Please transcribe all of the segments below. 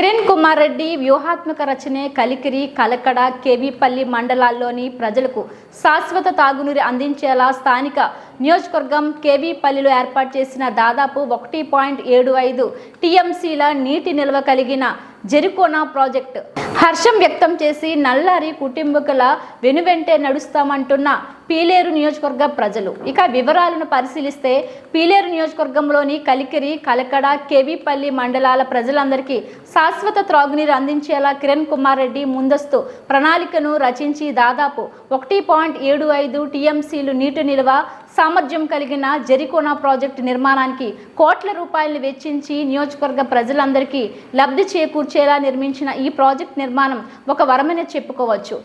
కిరణ్ కుమార్ రెడ్డి వ్యూహాత్మక రచనే కలికిరి, కలకడ, కేవీపల్లి మండలాల్లోని ప్రజలకు శాశ్వత తాగునీరు అందించేలా స్థానిక నియోజకవర్గం కేవీపల్లిలో ఏర్పాటు చేసిన దాదాపు 1.75 టీఎంసీల నీటి నిల్వ కలిగిన జెరికోనా ప్రాజెక్టు హర్షం వ్యక్తం చేసి నల్లారి కుటుంబకుల వెనువెంటే నడుస్తామంటున్న పీలేరు నియోజకవర్గ ప్రజలు. ఇక వివరాలను పరిశీలిస్తే పీలేరు నియోజకవర్గంలోని కలికిరి, కలకడ, కేవీపల్లి మండలాల ప్రజలందరికీ శాశ్వత త్రాగునీరు అందించేలా కిరణ్ కుమార్ రెడ్డి ముందస్తు ప్రణాళికను రచించి దాదాపు 1.75 టీఎంసీలు నీటి నిల్వ సామర్థ్యం కలిగిన జెరికోనా ప్రాజెక్టు నిర్మాణానికి కోట్ల రూపాయలు వెచ్చించి నియోజకవర్గ ప్రజలందరికీ లబ్ధి చేకూర్చేలా నిర్మించిన ఈ ప్రాజెక్టు నిర్మాణం ఒక వరమనే చెప్పుకోవచ్చు.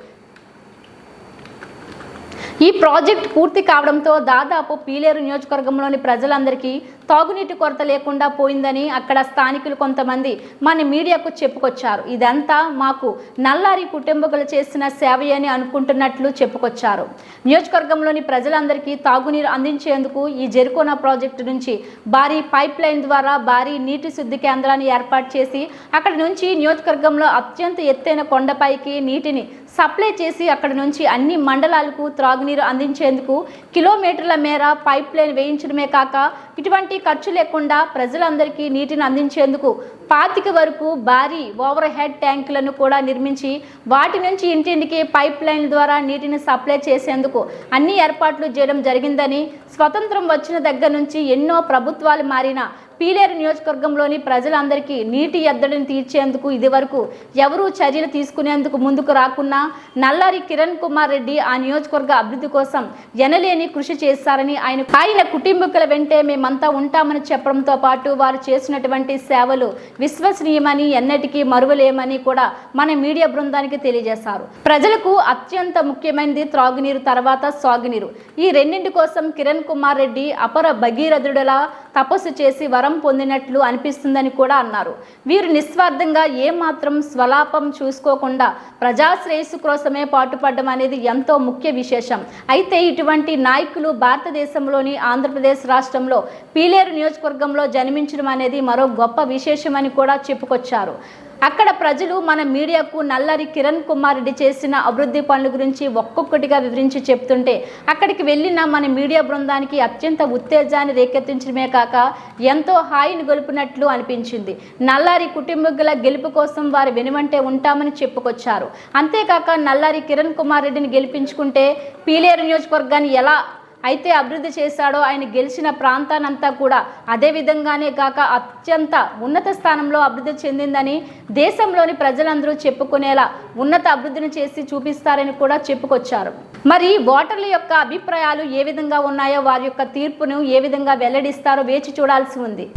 ఈ ప్రాజెక్ట్ పూర్తి కావడంతో దాదాపు పీలేరు నియోజకవర్గంలోని ప్రజలందరికీ తాగునీటి కొరత లేకుండా పోయిందని అక్కడ స్థానికులు కొంతమంది మన మీడియాకు చెప్పుకొచ్చారు. ఇదంతా మాకు నల్లారి కుటుంబకులు చేసిన సేవయని అనుకుంటున్నట్లు చెప్పుకొచ్చారు. నియోజకవర్గంలోని ప్రజలందరికీ తాగునీరు అందించేందుకు ఈ జెరికోనా ప్రాజెక్టు నుంచి భారీ పైప్ లైన్ ద్వారా భారీ నీటి శుద్ధి కేంద్రాన్ని ఏర్పాటు చేసి అక్కడి నుంచి నియోజకవర్గంలో అత్యంత ఎత్తైన కొండపైకి నీటిని సప్లై చేసి అక్కడి నుంచి అన్ని మండలాలకు త్రాగునీరు అందించేందుకు కిలోమీటర్ల మేర పైప్ లైన్ వేయించడమే కాక ఇటువంటి ఖర్చు లేకుండా ప్రజలందరికీ నీటిని అందించేందుకు 25 వరకు భారీ ఓవర్ హెడ్ ట్యాంకులను కూడా నిర్మించి వాటి నుంచి ఇంటింటికి పైప్ లైన్ ద్వారా నీటిని సప్లై చేసేందుకు అన్ని ఏర్పాట్లు చేయడం జరిగిందని, స్వతంత్రం వచ్చిన దగ్గర నుంచి ఎన్నో ప్రభుత్వాలు మారిన పీలేరు నియోజకవర్గంలోని ప్రజలందరికీ నీటి ఎద్దడిని తీర్చేందుకు ఇదివరకు ఎవరూ చర్యలు తీసుకునేందుకు ముందుకు రాకున్నా నల్లారి కిరణ్ కుమార్ రెడ్డి ఆ నియోజకవర్గ అభివృద్ధి కోసం ఎనలేని కృషి చేశారని, ఆయన కుటుంబకుల వెంటే మేమంతా ఉంటామని చెప్పడంతో పాటు వారు చేసినటువంటి సేవలు విశ్వసనీయమని, ఎన్నటికీ మరువలేమని కూడా మన మీడియా బృందానికి తెలియజేశారు. ప్రజలకు అత్యంత ముఖ్యమైనది త్రాగునీరు, తర్వాత సాగునీరు. ఈ రెండింటి కోసం కిరణ్ కుమార్ రెడ్డి అపర భగీరథుడిలా తపస్సు చేసి వరం పొందినట్లు అనిపిస్తుందని కూడా అన్నారు. వీరు నిస్వార్థంగా ఏమాత్రం స్వలాపం చూసుకోకుండా ప్రజాశ్రేయస్సు కోసమే పాటుపడడం అనేది ఎంతో ముఖ్య విశేషం. అయితే ఇటువంటి నాయకులు భారతదేశంలోని ఆంధ్రప్రదేశ్ రాష్ట్రంలో పీలేరు నియోజకవర్గంలో జన్మించడం అనేది మరో గొప్ప విశేషమని కూడా చెప్పుకొచ్చారు. అక్కడ ప్రజలు మన మీడియాకు నల్లారి కిరణ్ కుమార్ రెడ్డి చేసిన అభివృద్ధి పనుల గురించి ఒక్కొక్కటిగా వివరించి చెప్తుంటే అక్కడికి వెళ్ళిన మన మీడియా బృందానికి అత్యంత ఉత్తేజాన్ని రేకెత్తించడమే కాక ఎంతో హాయిని గొలుపునట్లు అనిపించింది. నల్లారి కుటుంబీకుల గెలుపు కోసం వారి వెనువంటే ఉంటామని చెప్పుకొచ్చారు. అంతేకాక నల్లారి కిరణ్ కుమార్ రెడ్డిని గెలిపించుకుంటే పీలేరు నియోజకవర్గాన్ని ఎలా అయితే అభివృద్ధి చేశాడో ఆయన గెలిచిన ప్రాంతానంతా కూడా అదే విధంగానే కాక అత్యంత ఉన్నత స్థానంలో అభివృద్ధి చెందిందని, దేశంలోని ప్రజలందరూ చెప్పుకునేలా ఉన్నత అభివృద్ధిని చేసి చూపిస్తారని కూడా చెప్పుకొచ్చారు. మరి ఓటర్ల యొక్క అభిప్రాయాలు ఏ విధంగా ఉన్నాయో, వారి యొక్క తీర్పును ఏ విధంగా వెల్లడిస్తారో వేచి చూడాల్సి ఉంది.